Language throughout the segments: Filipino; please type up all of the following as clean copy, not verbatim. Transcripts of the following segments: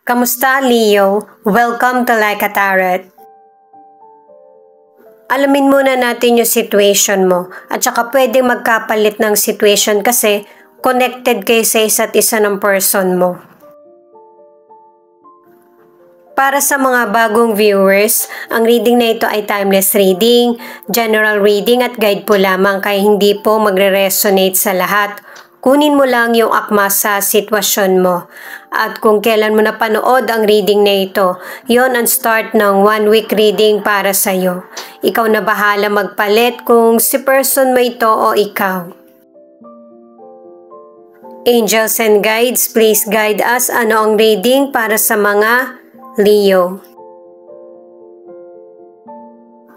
Kamusta, Leo? Welcome to Like a Tarot. Alamin muna natin yung situation mo at saka pwedeng magkapalit ng situation kasi connected kayo sa isa't isa ng person mo. Para sa mga bagong viewers, ang reading na ito ay timeless reading, general reading at guide po lamang kaya hindi po magre-resonate sa lahat. Kunin mo lang yung akma sa sitwasyon mo. At kung kailan mo napanood ang reading na ito, yon ang start ng 1 week reading para sa'yo. Ikaw na bahala magpalit kung si person mo ito o ikaw. Angels and guides, please guide us. Ano ang reading para sa mga Leo?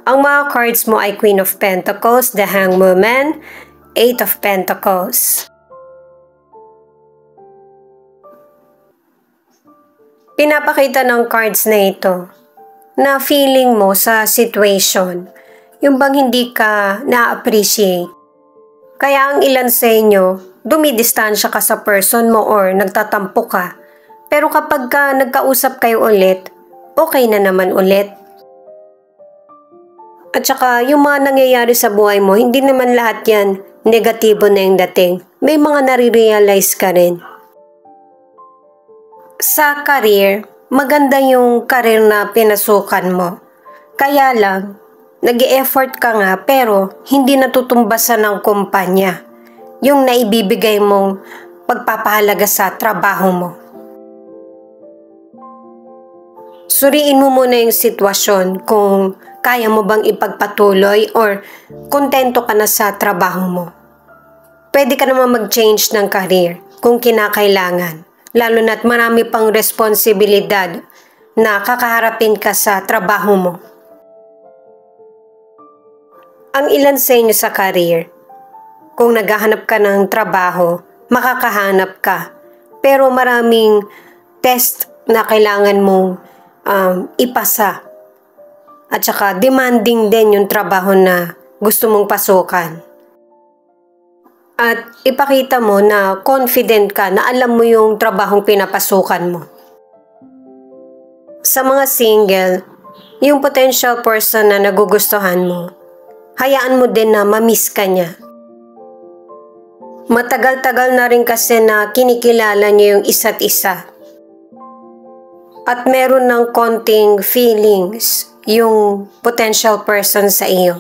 Ang mga cards mo ay Queen of Pentacles, the Hanged Woman, 8 of Pentacles. Pinapakita ng cards na ito na feeling mo sa situation, yung bang hindi ka na-appreciate. Kaya ang ilan sa inyo, dumidistansya ka sa person mo or nagtatampo ka. Pero kapag ka nagkausap kayo ulit, okay na naman ulit. At saka yung mga nangyayari sa buhay mo, hindi naman lahat yan negatibo na yung dating. May mga nare-realize ka rin. Sa career, maganda yung career na pinasukan mo. Kaya lang, nag-e-effort ka nga pero hindi natutumbasan ng kumpanya yung naibibigay mong pagpapahalaga sa trabaho mo. Suriin mo muna yung sitwasyon kung kaya mo bang ipagpatuloy or kontento ka na sa trabaho mo. Pwede ka naman mag-change ng career kung kinakailangan. Lalo na't marami pang responsibilidad na kakaharapin ka sa trabaho mo. Ang ilan sa inyo sa career, kung naghahanap ka ng trabaho, makakahanap ka. Pero maraming test na kailangan mong ipasa. At saka demanding din yung trabaho na gusto mong pasukan. At ipakita mo na confident ka na alam mo yung trabahong pinapasukan mo. Sa mga single, yung potential person na nagugustuhan mo, hayaan mo din na ma-miss ka niya. Matagal-tagal na rin kasi na kinikilala niyo yung isa't isa. At meron ng konting feelings yung potential person sa iyo.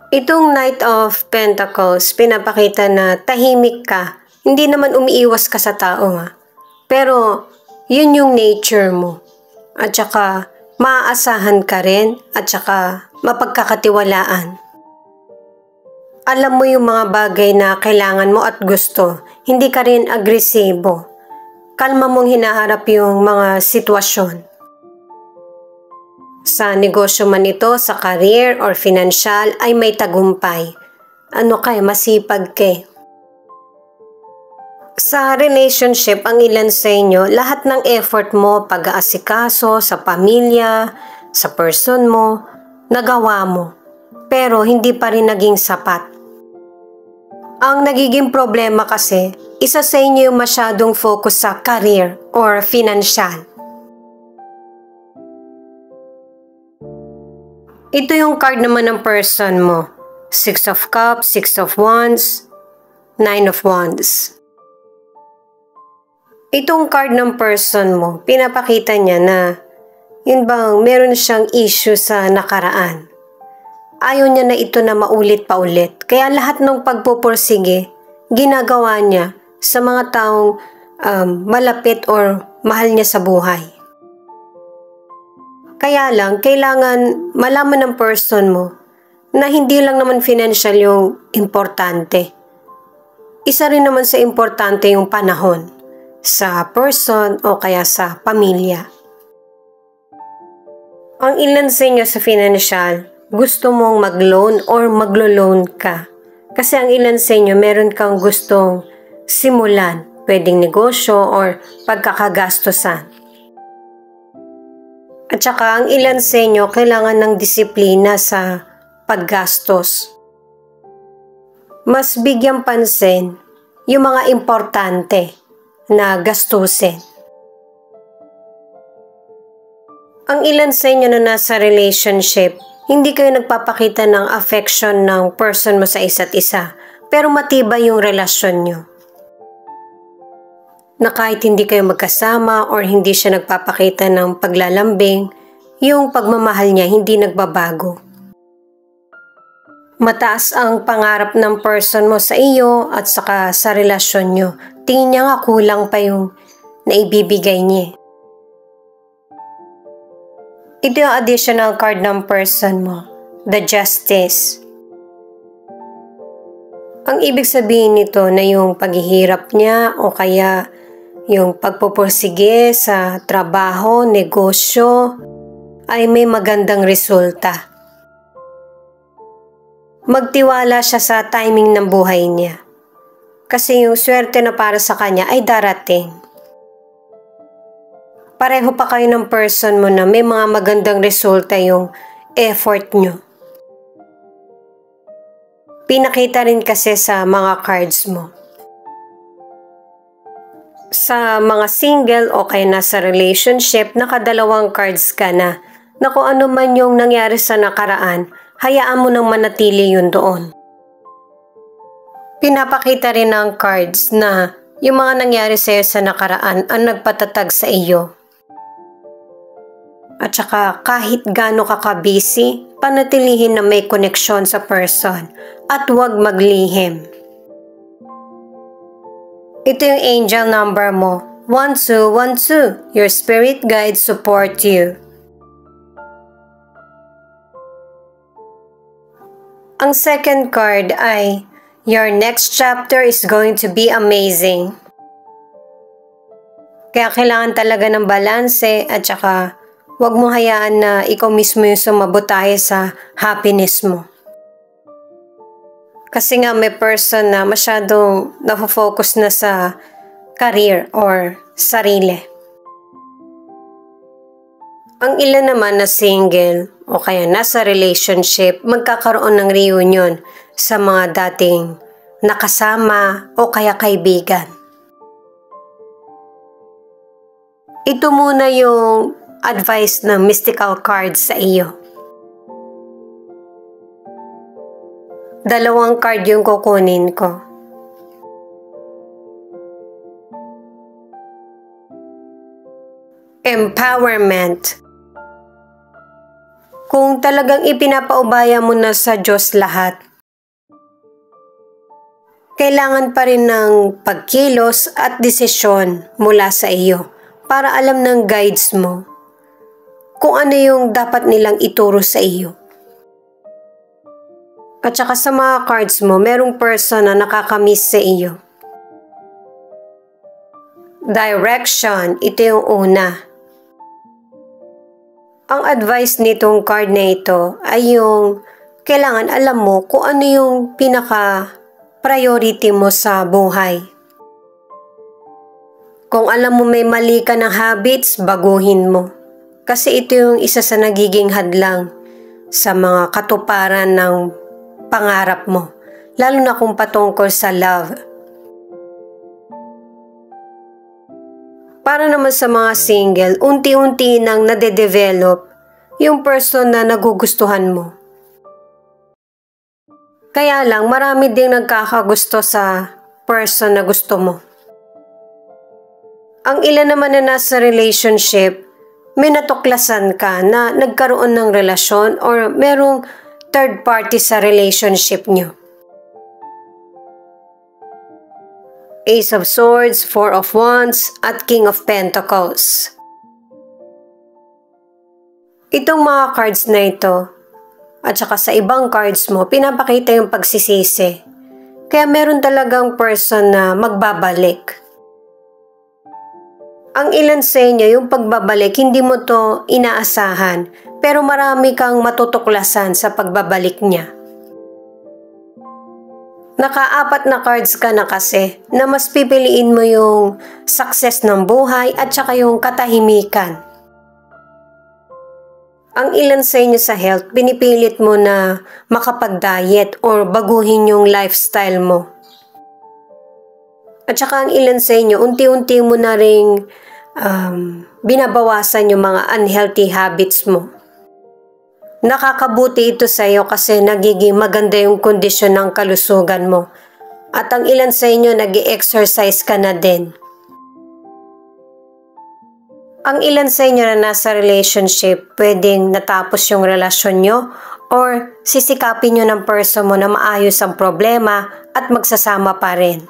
Itong Knight of Pentacles, pinapakita na tahimik ka. Hindi naman umiiwas ka sa tao Pero, yun yung nature mo. At saka, maaasahan ka rin at saka mapagkakatiwalaan. Alam mo yung mga bagay na kailangan mo at gusto. Hindi ka rin agresibo. Kalma mong hinaharap yung mga sitwasyon. Sa negosyo man ito, sa career or financial ay may tagumpay. Masipag ka. Sa relationship, ang ilan sa inyo, lahat ng effort mo, pag-aasikaso sa pamilya, sa person mo, nagawa mo. Pero hindi pa rin naging sapat. Ang nagiging problema kasi, isa sa inyo yung masyadong focus sa career or financial. Ito yung card naman ng person mo. 6 of Cups, 6 of Wands, 9 of Wands. Itong card ng person mo, pinapakita niya na yun bang meron siyang issue sa nakaraan. Ayaw niya na ito na maulit pa ulit. Kaya lahat ng pagpupursige, ginagawa niya sa mga taong malapit or mahal niya sa buhay. Kaya lang, kailangan malaman ng person mo na hindi lang naman financial yung importante. Isa rin naman sa importante yung panahon sa person o kaya sa pamilya. Ang ilan sa inyo sa financial, gusto mong mag-loan or maglo-loan ka. Kasi ang ilan sa inyo, meron kang gustong simulan. Pwedeng negosyo or pagkakagastosan. At saka ang ilan sa inyo kailangan ng disiplina sa paggastos. Mas bigyang pansin yung mga importante na gastusin. Ang ilan sa inyo na nasa relationship, hindi kayo nagpapakita ng affection ng person mo sa isa't isa, pero matibay yung relasyon nyo. Na kahit hindi kayo magkasama or hindi siya nagpapakita ng paglalambing, yung pagmamahal niya hindi nagbabago. Mataas ang pangarap ng person mo sa iyo at saka sa relasyon nyo. Tingin niya nga kulang pa yung naibibigay niya. Ito yung additional card ng person mo, the Justice. Ang ibig sabihin nito na yung paghihirap niya o kaya yung pagpupursige sa trabaho, negosyo ay may magandang resulta. Magtiwala siya sa timing ng buhay niya. Kasi yung swerte na para sa kanya ay darating. Pareho pa kayo ng person mo na may mga magandang resulta yung effort nyo. Pinakita rin kasi sa mga cards mo. Sa mga single o kaya nasa relationship, nakadalawang cards ka na kung ano man yung nangyari sa nakaraan, hayaan mo nang manatili yun doon. Pinapakita rin ng cards na yung mga nangyari sa'yo sa nakaraan ang nagpatatag sa iyo. At saka kahit gaano ka ka-busy, panatilihin na may koneksyon sa person at huwag maglihim. Ito yung angel number mo, 1212. Your spirit guides support you. Ang second card ay, your next chapter is going to be amazing. Kaya kailangan talaga ng balanse at saka huwag mo hayaan na ikaw mismo yung sumabotahe sa happiness mo. Kasi nga may person na masyadong nafo-focus na sa career or sarili. Ang ilan naman na single o kaya nasa relationship, magkakaroon ng reunion sa mga dating nakasama o kaya kaibigan. Ito muna yung advice ng mystical cards sa iyo. Dalawang card yung kukunin ko. Empowerment. Kung talagang ipinapaubaya mo na sa Diyos lahat, kailangan pa rin ng pagkilos at desisyon mula sa iyo para alam ng guides mo kung ano yung dapat nilang ituro sa iyo. At saka sa mga cards mo, merong person na nakakamiss sa iyo. Direction, ito yung una. Ang advice nitong card na ito ay yung kailangan alam mo kung ano yung pinaka-priority mo sa buhay. Kung alam mo may mali ka ng habits, baguhin mo. Kasi ito yung isa sa nagiging hadlang sa mga katuparan ng pangarap mo, lalo na kung patungkol sa love. Para naman sa mga single, unti-unti nang nade-develop yung person na nagugustuhan mo. Kaya lang, marami ding nagkakagusto sa person na gusto mo. Ang ilan naman na nasa relationship, may natuklasan ka na nagkaroon ng relasyon or merong third party sa relationship nyo. Ace of Swords, Four of Wands, at King of Pentacles. Itong mga cards na ito, at saka sa ibang cards mo, pinapakita yung pagsisisi. Kaya meron talagang person na magbabalik. Ang ilan sa inyo, yung pagbabalik, hindi mo to inaasahan, pero marami kang matutuklasan sa pagbabalik niya. Naka-4 na cards ka na kasi na mas pipiliin mo yung success ng buhay at saka yung katahimikan. Ang ilan sa inyo sa health, pinipilit mo na makapag-diet or baguhin yung lifestyle mo. At saka ang ilan sa inyo, unti-unti mo na ring binabawasan yung mga unhealthy habits mo. Nakakabuti ito sa iyo kasi nagiging maganda yung kondisyon ng kalusugan mo. At ang ilan sa inyo nag-i-exercise ka na din. Ang ilan sa inyo na nasa relationship, pwedeng natapos yung relasyon nyo or sisikapin nyo ng person mo na maayos ang problema at magsasama pa rin.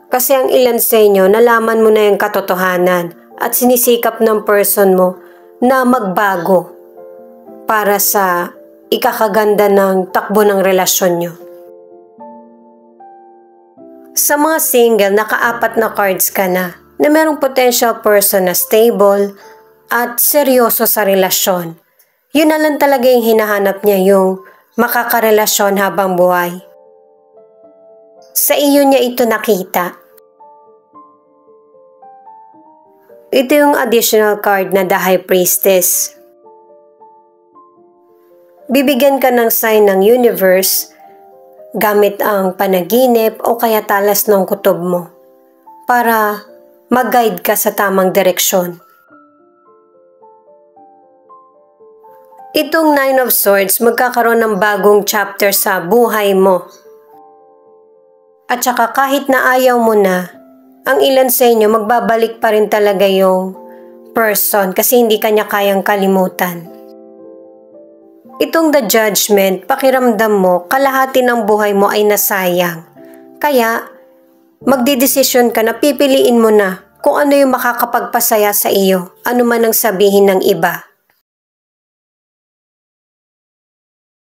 Kasi ang ilan sa inyo, nalaman mo na yung katotohanan at sinisikap ng person mo na magbago para sa ikakaganda ng takbo ng relasyon nyo. Sa mga single, naka-4 na cards ka na merong potential person na stable at seryoso sa relasyon. Yun na lang talaga yung hinahanap niya, yung makakarelasyon habang buhay. Sa iyo niya ito nakita. Ito yung additional card na The High Priestess. Bibigyan ka ng sign ng universe gamit ang panaginip o kaya talas ng kutob mo para mag-guide ka sa tamang direksyon. Itong 9 of Swords, magkakaroon ng bagong chapter sa buhay mo. At saka kahit na ayaw mo na, ang ilan sa inyo magbabalik pa rin talaga yung person kasi hindi kanya kayang kalimutan. Itong The Judgment, pakiramdam mo, kalahati ng buhay mo ay nasayang. Kaya, magdidesisyon ka na pipiliin mo na kung ano yung makakapagpasaya sa iyo, ano man ang sabihin ng iba.